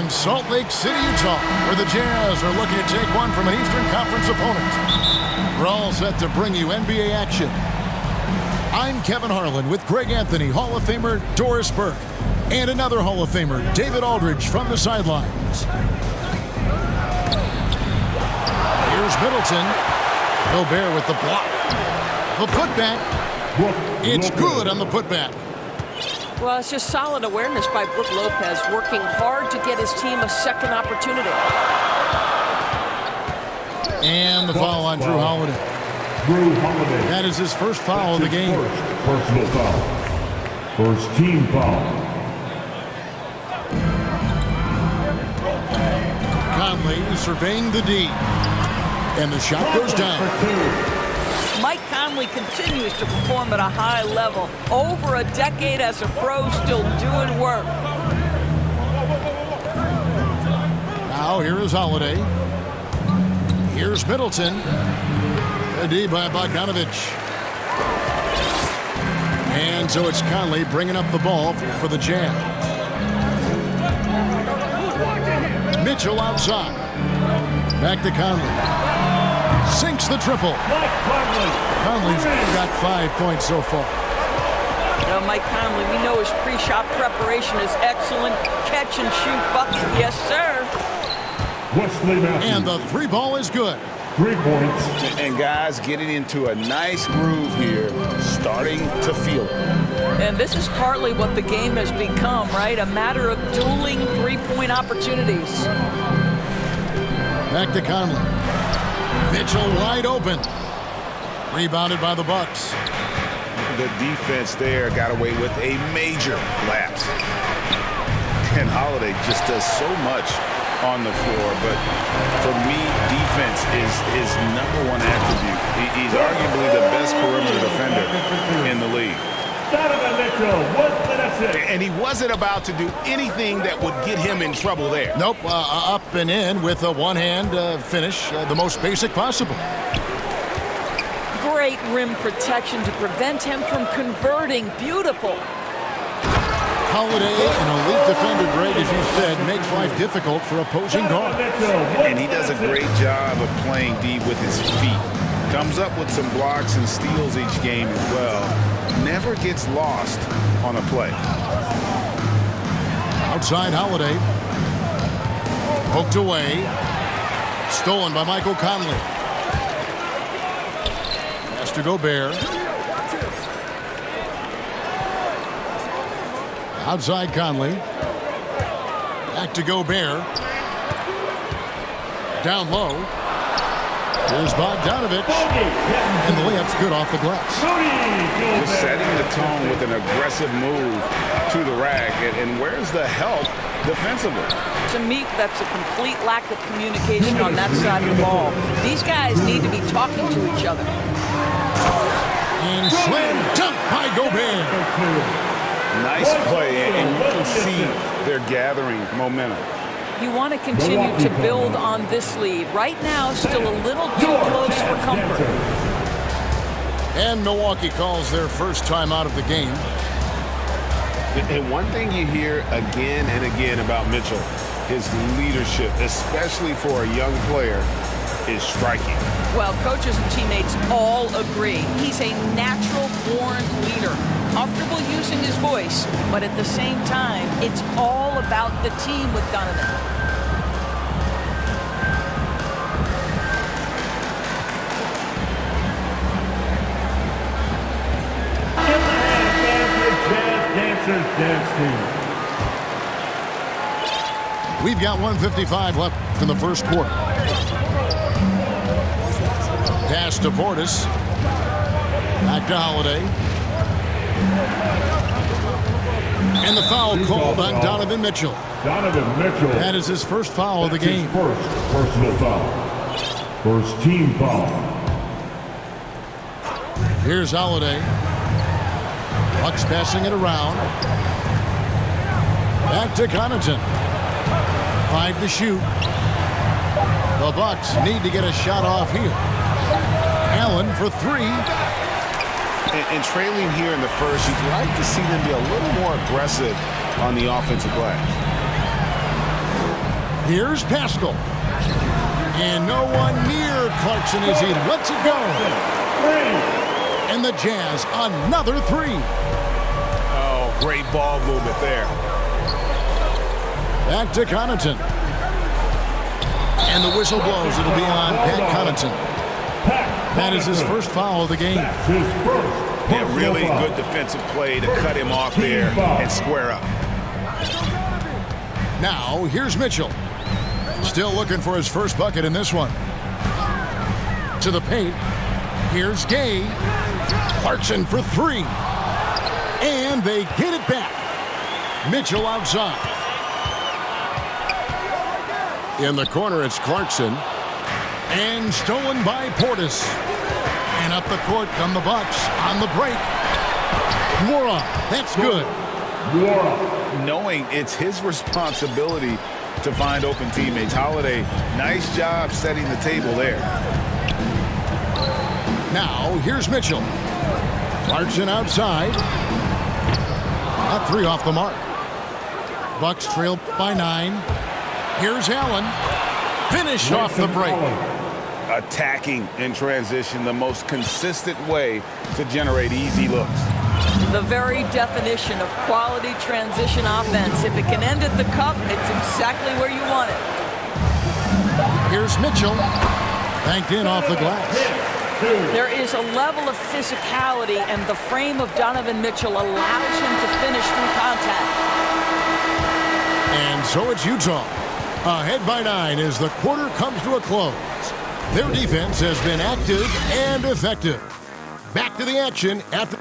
in Salt Lake City, Utah, where the Jazz are looking to take one from an Eastern Conference opponent. We're all set to bring you NBA action. I'm Kevin Harlan with Greg Anthony, Hall of Famer Doris Burke, and another Hall of Famer, David Aldridge, from the sidelines. Here's Middleton. Gobert with the block. The putback. It's good on the putback. Well, it's just solid awareness by Brook Lopez, working hard to get his team a second opportunity. And the foul on Drew Holiday. That is his first foul of the game. Personal foul. First team foul. Conley surveying the D. And the shot goes down. Mike Conley continues to perform at a high level. Over a decade as a pro, still doing work. Now here is Holiday. Here's Middleton. A D by Bogdanovich. And so it's Conley bringing up the ball for the Jazz. Mitchell outside. Back to Conley. Sinks the triple. Conley's got 5 points so far. Well, Mike Conley, we know his pre-shot preparation is excellent. Catch and shoot bucket, yes, sir. And the three ball is good. 3 points. And guys getting into a nice groove here, starting to feel it. And this is partly what the game has become, right? A matter of dueling three-point opportunities. Back to Conley. Mitchell wide open. Rebounded by the Bucks. The defense there got away with a major lapse. And Holiday just does so much on the floor. But for me, defense is his #1 attribute. He's arguably the best perimeter defender in the league. And he wasn't about to do anything that would get him in trouble there. Nope, up and in with a one-hand finish, the most basic possible. Great rim protection to prevent him from converting. Beautiful. Holiday, an elite defender, Greg, as you said, makes life difficult for opposing guards. And he does a great job of playing D with his feet. Comes up with some blocks and steals each game as well. Never gets lost on a play. Outside Holiday. Poked away. Stolen by Michael Conley. Has to Gobert. Outside Conley. Back to Gobert. Down low. Here's Bogdanovich. And the layup's good off the glass. Just setting the tone with an aggressive move to the rack. And where's the help defensively? To me, that's a complete lack of communication on that side of the ball. These guys need to be talking to each other. And slam dunk by Gobert. Nice play, and you can see they're gathering momentum. You want to continue to build on this lead. Right now, still a little too close for comfort. And Milwaukee calls their first time out of the game. And one thing you hear again and again about Mitchell, his leadership, especially for a young player, is striking. Well, coaches and teammates all agree. He's a natural-born leader, comfortable using his voice, but at the same time, it's all about the team with Donovan. We've got 1:55 left in the first quarter. Pass to Portis. Back to Holiday. And the foul called on Donovan Mitchell. Donovan Mitchell. That is his first foul of the game. First personal foul. First team foul. Here's Holiday. Bucks passing it around. Back to Connaughton. 5 to shoot. The Bucks need to get a shot off here. Allen for 3. And trailing here in the first, you'd like to see them be a little more aggressive on the offensive glass. Here's Pascal. And no one near Clarkson as he lets it go. And the Jazz, another three. Oh, great ball movement there. Back to Connaughton. And the whistle blows. It'll be on Pat Connaughton. That is his first foul of the game. Yeah, really good defensive play to cut him off there and square up. Now, here's Mitchell. Still looking for his first bucket in this one. To the paint. Here's Gay. Clarkson for three. And they get it back. Mitchell outside. In the corner, it's Clarkson. And stolen by Portis. And up the court come the Bucks on the break. Mora, that's good. Knowing it's his responsibility to find open teammates. Holiday, nice job setting the table there. Now, here's Mitchell. Clarkson outside. A three off the mark. Bucks trail by 9. Here's Allen. Finish off the break. Attacking in transition, the most consistent way to generate easy looks. The very definition of quality transition offense. If it can end at the cup, it's exactly where you want it. Here's Mitchell. Banked in off the glass. There is a level of physicality, and the frame of Donovan Mitchell allows him to finish through contact. And so it's Utah. Ahead by 9 as the quarter comes to a close. Their defense has been active and effective. Back to the action after...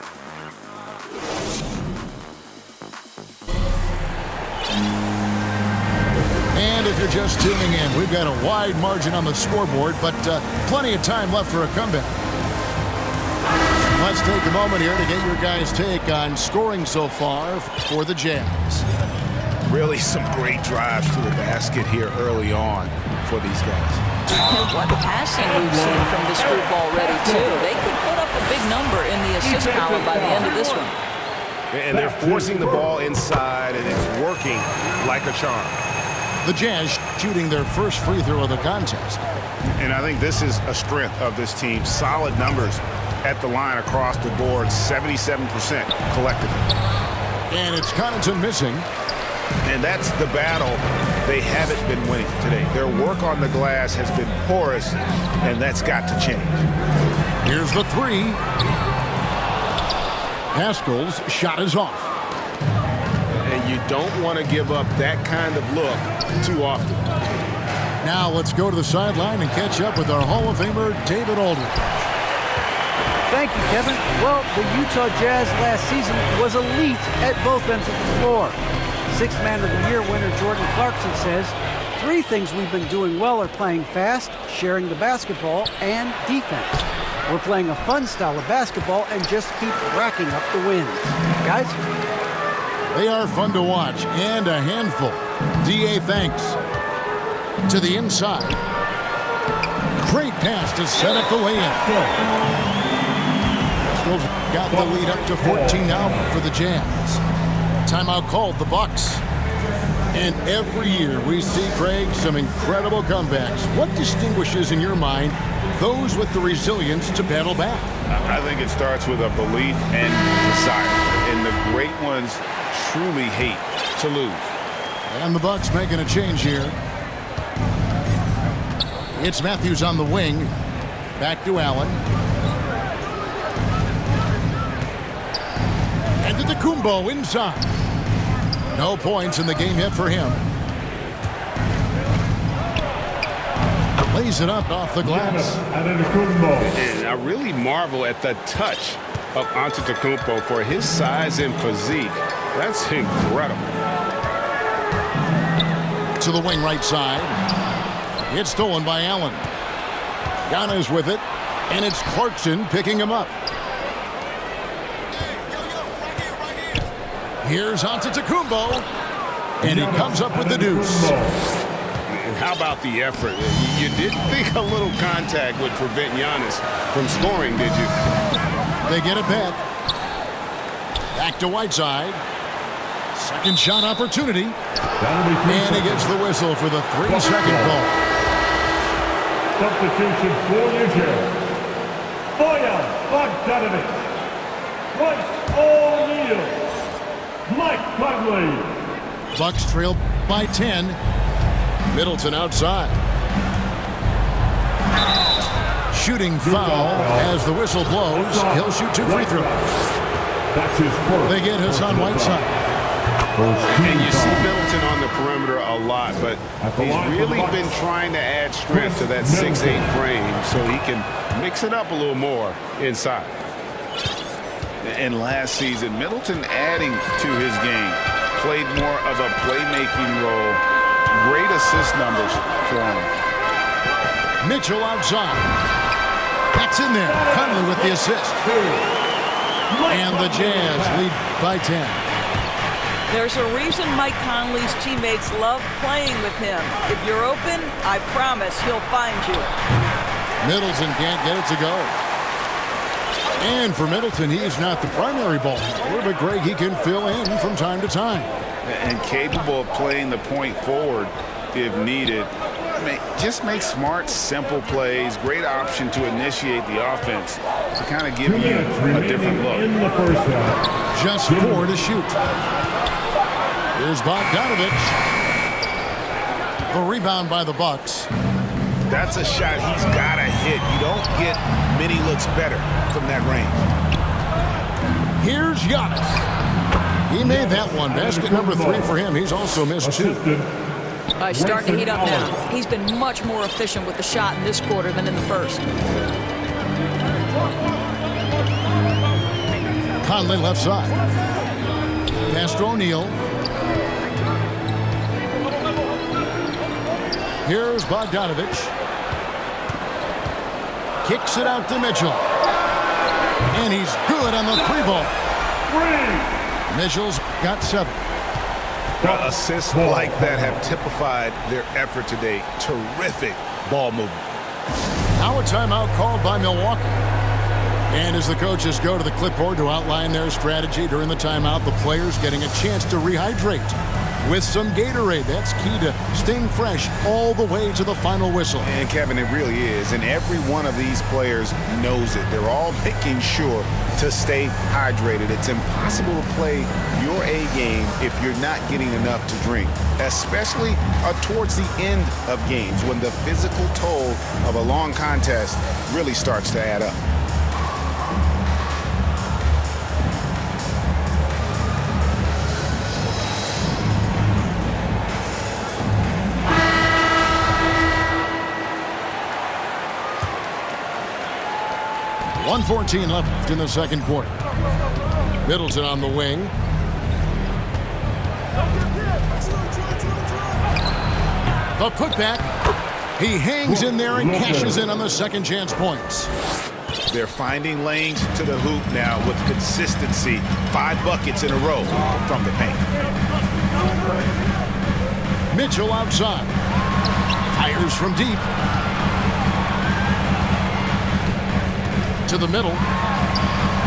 And if you're just tuning in, we've got a wide margin on the scoreboard, but plenty of time left for a comeback. Let's take a moment here to get your guys' take on scoring so far for the Jazz. Really some great drives to the basket here early on for these guys. And what passing we've seen from this group already, too. They could put up a big number in the assist column by the end of this one. And they're forcing the ball inside, and it's working like a charm. The Jazz shooting their first free throw of the contest. And I think this is a strength of this team. Solid numbers at the line across the board, 77% collectively. And it's Connaughton missing. And that's the battle they haven't been winning today. Their work on the glass has been porous, and that's got to change. Here's the three. Pascal's shot is off. And you don't want to give up that kind of look too often. Now let's go to the sideline and catch up with our Hall of Famer, David Aldridge. Thank you, Kevin. Well, the Utah Jazz last season was elite at both ends of the floor. Sixth Man of the Year winner Jordan Clarkson says, 3 things we've been doing well are playing fast, sharing the basketball, and defense. We're playing a fun style of basketball and just keep racking up the wins. Guys? They are fun to watch and a handful. D.A. thanks. To the inside. Great pass to set up the layup. Pascal's got the lead up to 14 now for the Jazz. Timeout called, the Bucks. And every year we see, Craig, some incredible comebacks. What distinguishes, in your mind, those with the resilience to battle back? I think it starts with a belief and desire. And the great ones truly hate to lose. And the Bucks making a change here. It's Matthews on the wing. Back to Allen. And to Kumbo inside. No points in the game yet for him. Lays it up off the glass. And I really marvel at the touch of Antetokounmpo for his size and physique. That's incredible. To the wing right side. It's stolen by Allen. Giannis with it. And it's Clarkson picking him up. Here's Antetokounmpo, and he comes up with the deuce. And how about the effort? You didn't think a little contact would prevent Giannis from scoring, did you? They get it back. Back to Whiteside. Second shot opportunity. That'll be 3 And he gets the whistle for the 3-second call. Substitution for New Jersey. Boyan Bogdanovic. Bryce O'Neal. Mike Conley. Bucks trail by 10. Middleton outside. Shooting foul as the whistle blows. He'll shoot 2 free throws. That's his first. They get Hassan Whiteside. And you see Middleton on the perimeter a lot, but he's really been trying to add strength to that 6'8" frame so he can mix it up a little more inside. And last season, Middleton adding to his game, played more of a playmaking role. Great assist numbers for him. Mitchell outside. That's in there. Conley with the assist. And the Jazz lead by 10. There's a reason Mike Conley's teammates love playing with him. If you're open, I promise he'll find you. Middleton can't get it to go. And for Middleton, he's not the primary ball handler, but Greg, he can fill in from time to time. And capable of playing the point forward if needed. Just make smart, simple plays. Great option to initiate the offense to kind of give you a different look. In the first half. Just 4 to shoot. Here's Bogdanovic. The rebound by the Bucks. That's a shot he's got to hit. You don't get many looks better from that range. Here's Giannis. He made that one. Basket number 3 for him. He's also missed 2. He's starting to heat up now. He's been much more efficient with the shot in this quarter than in the first. Conley left side. Pass to O'Neal. Here's Bogdanovic. Kicks it out to Mitchell. And he's good on the 3-ball. Mitchell's got 7. Assists like that have typified their effort today. Terrific ball movement. Now a timeout called by Milwaukee. And as the coaches go to the clipboard to outline their strategy during the timeout, the players getting a chance to rehydrate with some Gatorade. That's key to staying fresh all the way to the final whistle. And Kevin, it really is. And every one of these players knows it. They're all making sure to stay hydrated. It's impossible to play your A game if you're not getting enough to drink, especially towards the end of games when the physical toll of a long contest really starts to add up. .114 left in the second quarter. Middleton on the wing. The putback. He hangs in there and cashes in on the second chance points. They're finding lanes to the hoop now with consistency. 5 buckets in a row from the paint. Mitchell outside. Fires from deep. To the middle.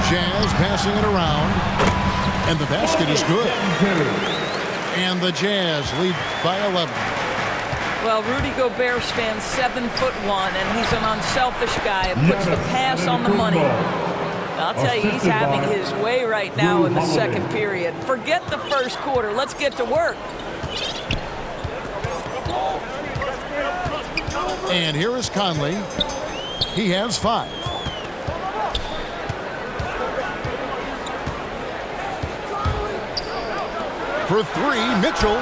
Jazz passing it around. And the basket is good. And the Jazz lead by 11. Well, Rudy Gobert stands 7'1", and he's an unselfish guy who puts the pass on the money. I'll tell you, he's having his way right now in the second period. Forget the first quarter. Let's get to work. And here is Conley. He has 5. For 3, Mitchell.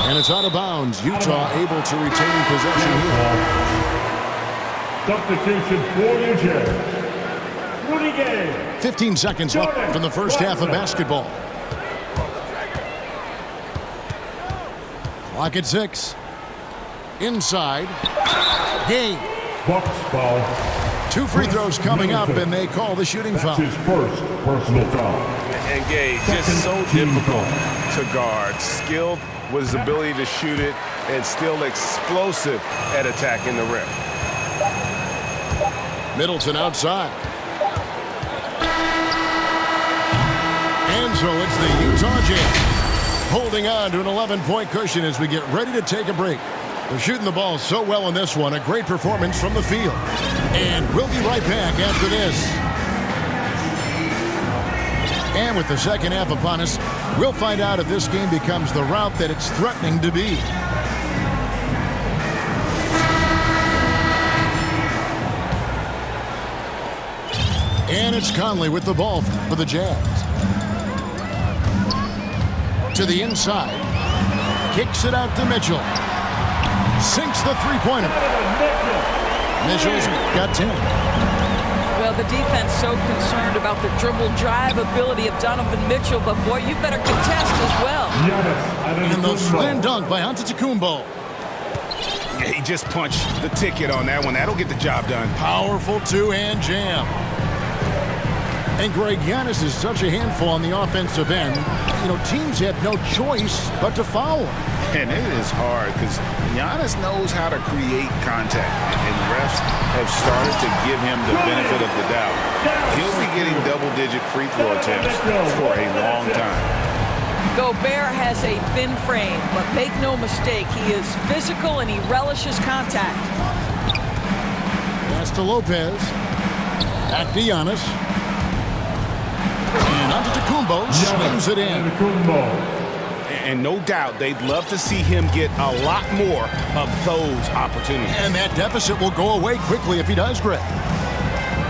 And it's out of bounds. Utah able to retain possession here. Substitution for New Jersey. Rudy Gay. 15 seconds left from the first half of basketball. Clock at 6. Inside. Gay. Bucks foul. 2 free throws coming up, and they call the shooting foul. That's his first personal foul. And Gay, just so difficult to guard. Skilled with his ability to shoot it and still explosive at attacking the rim. Middleton outside. And So it's the Utah Jazz holding on to an 11-point cushion as we get ready to take a break. They're shooting the ball so well in this one. A great performance from the field. And we'll be right back after this. And with the second half upon us, we'll find out if this game becomes the route that it's threatening to be. And it's Conley with the ball for the Jazz. To the inside. Kicks it out to Mitchell. Sinks the three-pointer. Mitchell's got 10. Well, the defense so concerned about the dribble drive ability of Donovan Mitchell, but boy, you better contest as well. And the slam dunk by Antetokounmpo. Yeah, he just punched the ticket on that one. That'll get the job done. Powerful two-hand jam. And Greg, Giannis is such a handful on the offensive end. You know, teams have no choice but to foul him. And it is hard because Giannis knows how to create contact. And refs have started to give him the benefit of the doubt. He'll be getting double-digit free throw attempts for a long time. Gobert has a thin frame, but make no mistake, he is physical and he relishes contact. Pass to Lopez. Back to Giannis. And Antetokounmpo swings it in. And no doubt they'd love to see him get a lot more of those opportunities. And that deficit will go away quickly if he does, Greg.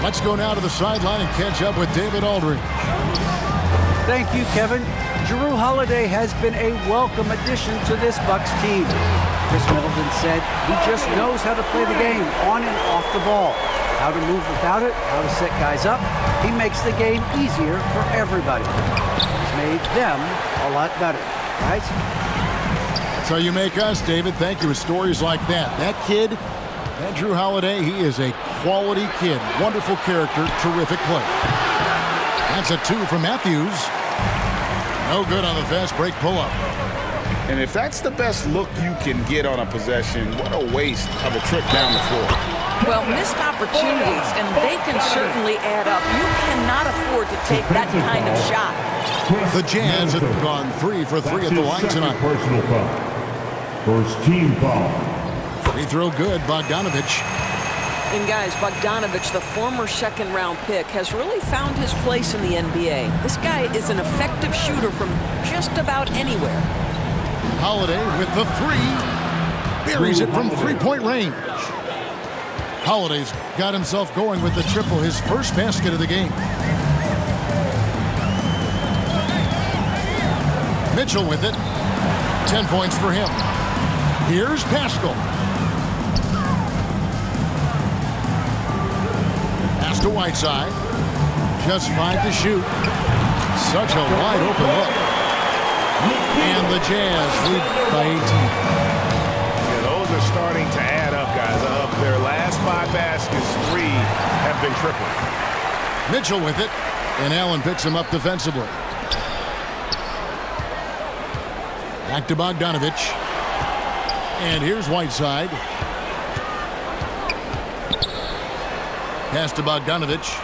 Let's go now to the sideline and catch up with David Aldridge. Thank you, Kevin. Jrue Holiday has been a welcome addition to this Bucks team. Chris Middleton said he just knows how to play the game on and off the ball. How to move without it, how to set guys up. He makes the game easier for everybody. He's made them a lot better. Right? That's how you make us, David. Thank you with stories like that. That kid, that Jrue Holiday, he is a quality kid. Wonderful character, terrific play. That's a 2 from Matthews. No good on the fast break pull-up. And if that's the best look you can get on a possession, what a waste of a trip down the floor. Well, missed opportunities, and they can certainly add up. You cannot afford to take that kind of shot. The Jazz have gone 3 for 3 at the line tonight. Personal foul. First team foul. Free throw good, Bogdanovich. And guys, Bogdanovich, the former second-round pick, has really found his place in the NBA. This guy is an effective shooter from just about anywhere. Holiday with the 3. Buries it from three-point range. Holiday's got himself going with the triple, his first basket of the game. Mitchell with it. 10 points for him. Here's Pascal. Pass to Whiteside. Just 5 to shoot. Such a wide open look. And the Jazz lead by 18. Yeah, those are starting to add up, guys. Of their last 5 baskets, 3 have been tripled. Mitchell with it. And Allen picks him up defensively. Back to Bogdanovich. And here's Whiteside. Pass to Bogdanovich.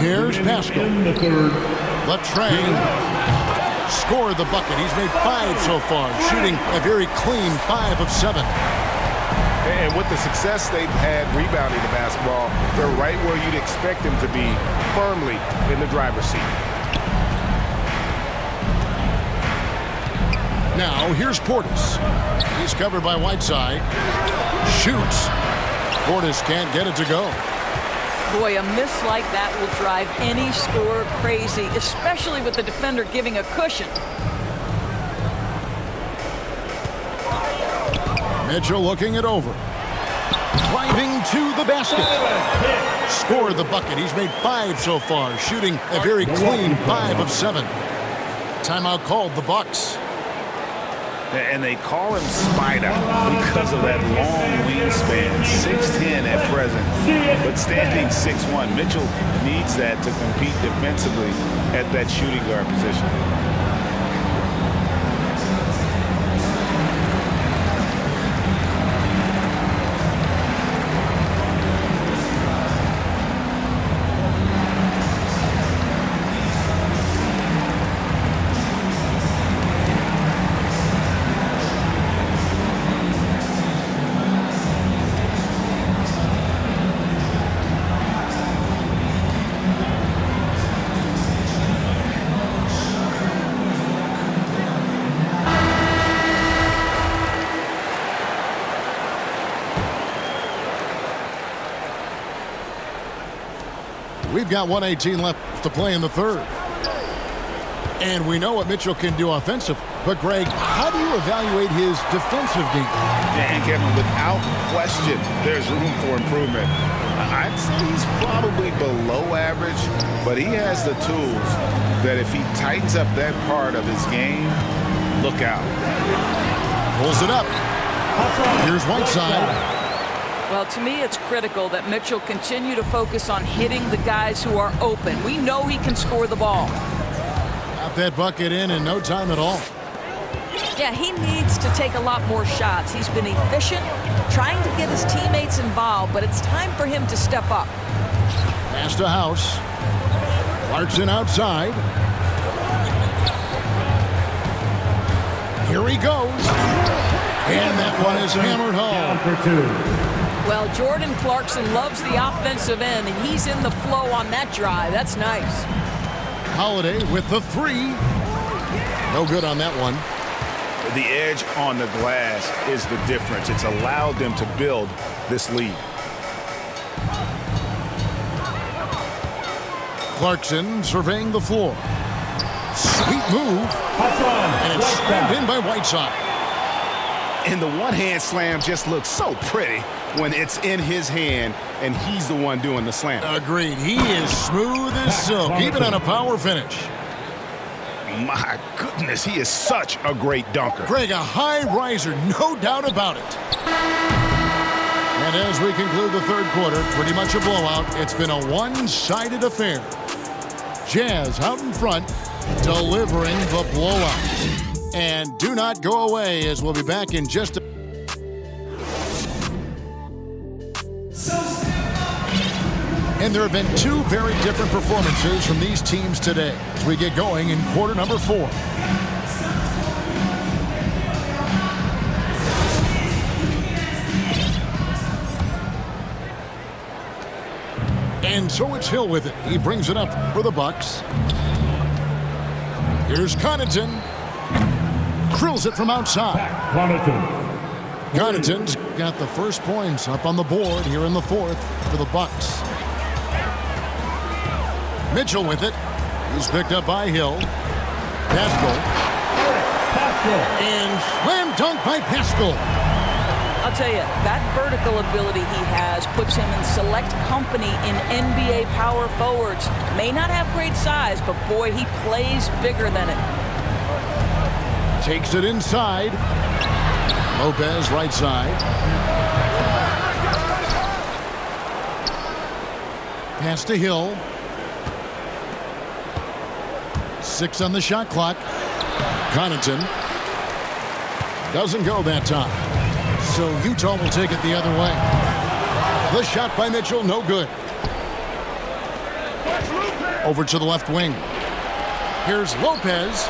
Here's Pascal. Latrey scored the bucket. He's made 5 so far, shooting a very clean 5 of 7. And with the success they've had rebounding the basketball, they're right where you'd expect them to be, firmly in the driver's seat. Now, here's Portis. He's covered by Whiteside. Shoots. Portis can't get it to go. Boy, a miss like that will drive any scorer crazy, especially with the defender giving a cushion. Mitchell looking it over. Driving to the basket. Scored the bucket. He's made 5 so far, shooting a very clean 5 of 7. Timeout called the Bucks. And they call him Spider because of that long wingspan, 6'10" at present, but standing 6'1". Mitchell needs that to compete defensively at that shooting guard position. We've got 1:18 left to play in the third. And we know what Mitchell can do offensive. But, Greg, how do you evaluate his defensive game? And, Kevin, without question, there's room for improvement. I'd say he's probably below average, but he has the tools that if he tightens up that part of his game, look out. Pulls it up. Here's Whiteside. Well, to me, it's critical that Mitchell continue to focus on hitting the guys who are open. We know he can score the ball. Got that bucket in no time at all. Yeah, he needs to take a lot more shots. He's been efficient, trying to get his teammates involved, but it's time for him to step up. Pass to House. Clarkson outside. Here he goes. And that one is hammered home. For 2. Well, Jordan Clarkson loves the offensive end, and he's in the flow on that drive. That's nice. Holiday with the 3. No good on that one. The edge on the glass is the difference. It's allowed them to build this lead. Clarkson surveying the floor. Sweet move. And it's slammed in by Whiteside. And the one-hand slam just looks so pretty when it's in his hand and he's the one doing the slam. Agreed. He is smooth as silk, even on a power finish. My goodness, he is such a great dunker. Greg, a high riser, no doubt about it. And as we conclude the third quarter, pretty much a blowout. It's been a one-sided affair. Jazz out in front, delivering the blowout. And do not go away, as we'll be back in just a... And there have been two very different performances from these teams today as we get going in quarter number 4. And so it's Hill with it. He brings it up for the Bucks. Here's Connaughton. Drills it from outside. Connaughton's got the first points up on the board here in the fourth for the Bucks. Mitchell with it. He's picked up by Hill. Pascal. And slam dunk by Pascal. I'll tell you, that vertical ability he has puts him in select company in NBA power forwards. May not have great size, but boy, he plays bigger than it. Takes it inside. Lopez right side. Pass to Hill. 6 on the shot clock. Connaughton doesn't go that time. So Utah will take it the other way. The shot by Mitchell, no good. Over to the left wing. Here's Lopez.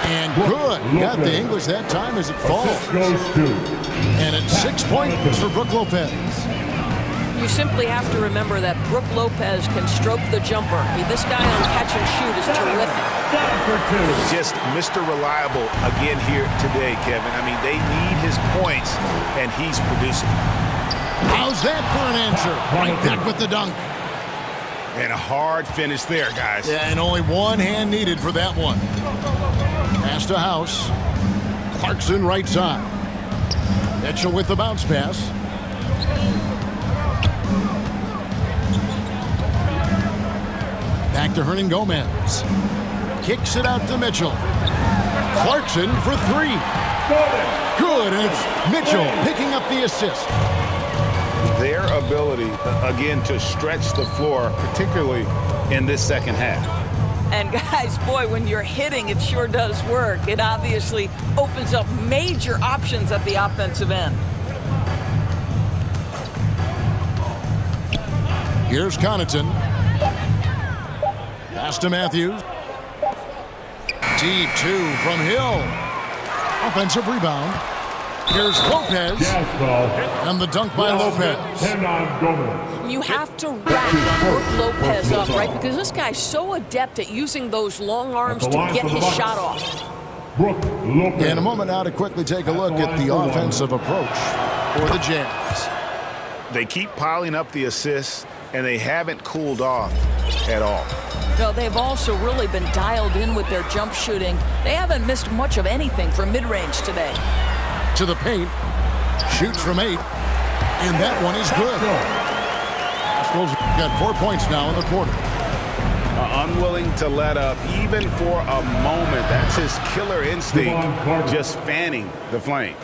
And good. Got the English that time as it falls. And it's 6 points for Brook Lopez. You simply have to remember that Brook Lopez can stroke the jumper. This guy on catch and shoot is terrific. Just Mr. Reliable again here today, Kevin. I mean, they need his points, and he's producing. How's that for an answer? Right back with the dunk. And a hard finish there, guys. Yeah, and only one hand needed for that one. Pass to House. Clarkson right side. Mitchell with the bounce pass. Back to Hernan Gomez. Kicks it out to Mitchell. Clarkson for 3. Good, and it's Mitchell picking up the assist. Their ability, again, to stretch the floor, particularly in this second half. And guys, boy, when you're hitting, it sure does work. It obviously opens up major options at the offensive end. Here's Connaughton. Pass to Matthews. Deep 2 from Hill. Offensive rebound. Here's Lopez. And the dunk by Lopez. You have to wrap Brook Lopez up, right? Because this guy's so adept at using those long arms to get his shot off. In a moment now to quickly take a look at the offensive approach for the Jazz. They keep piling up the assists, and they haven't cooled off at all. No, they've also really been dialed in with their jump shooting. They haven't missed much of anything from mid-range today. To the paint. Shoots from 8. And that one is good. Pascal's got 4 points now in the quarter. Unwilling to let up even for a moment. That's his killer instinct, just fanning the flames.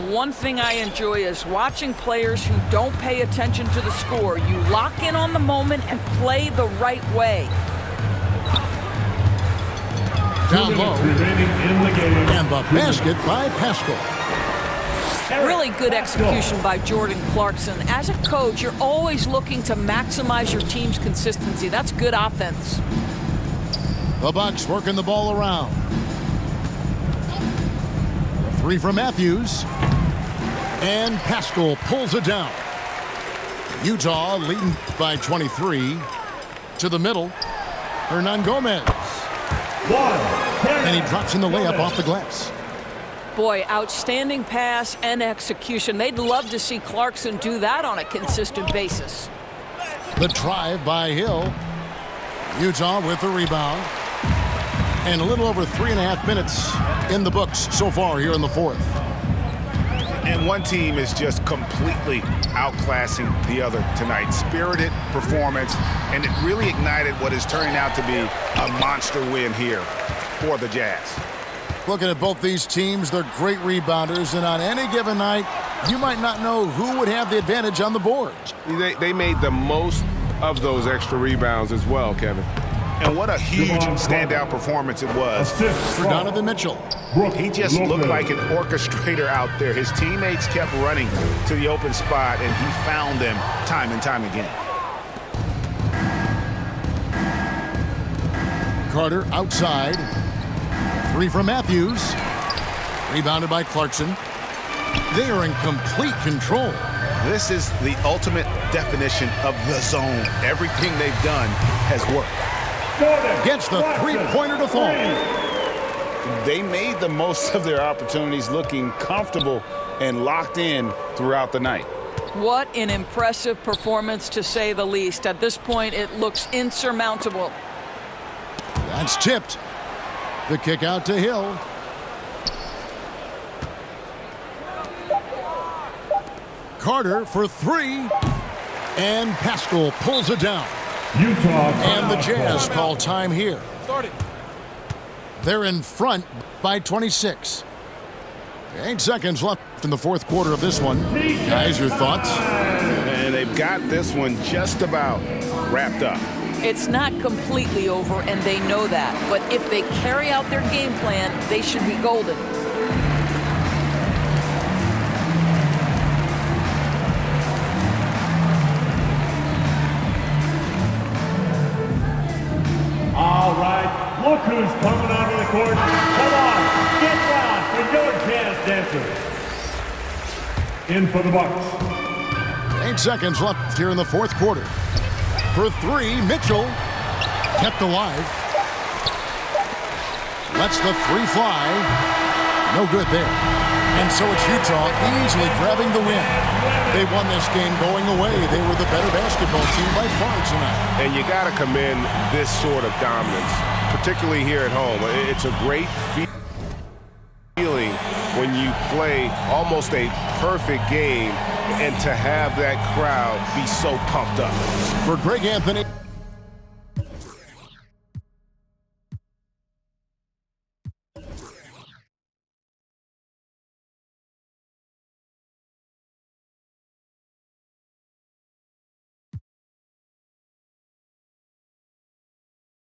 One thing I enjoy is watching players who don't pay attention to the score. You lock in on the moment and play the right way. Down low. And the basket by Pascal. Really good execution by Jordan Clarkson. As a coach, you're always looking to maximize your team's consistency. That's good offense. The Bucks working the ball around. The 3 from Matthews. And Pascal pulls it down. Utah leading by 23. To the middle. Hernan Gomez. And he drops in the layup off the glass. Boy, outstanding pass and execution. They'd love to see Clarkson do that on a consistent basis. The drive by Hill. Utah with the rebound. And a little over 3.5 minutes in the books so far here in the fourth. And one team is just completely outclassing the other tonight. Spirited performance, and it really ignited what is turning out to be a monster win here for the Jazz. Looking at both these teams, they're great rebounders, and on any given night, you might not know who would have the advantage on the boards. They made the most of those extra rebounds as well, Kevin. And what a huge standout performance it was for Donovan Mitchell. He just looked like an orchestrator out there. His teammates kept running to the open spot, and he found them time and time again. Carter outside. 3 from Matthews. Rebounded by Clarkson. They are in complete control. This is the ultimate definition of the zone. Everything they've done has worked. Gets the three-pointer to fall. They made the most of their opportunities, looking comfortable and locked in throughout the night. What an impressive performance, to say the least. At this point, it looks insurmountable. That's tipped. The kick out to Hill. Carter for 3. And Pascal pulls it down. Utah. And the Jazz call time here. They're in front by 26. 8 seconds left in the fourth quarter of this one. Guys, your thoughts? And they've got this one just about wrapped up. It's not completely over, and they know that. But if they carry out their game plan, they should be golden. All right, look who's coming onto the court. Come on, get down for your Jazz dancers. In for the Bucks. 8 seconds left here in the fourth quarter. For 3, Mitchell kept alive. Lets the 3 fly. No good there. And so it's Utah easily grabbing the win. They won this game going away. They were the better basketball team by far tonight. And you got to commend this sort of dominance, particularly here at home. It's a great feeling when you play almost a perfect game and to have that crowd be so pumped up. For Greg Anthony.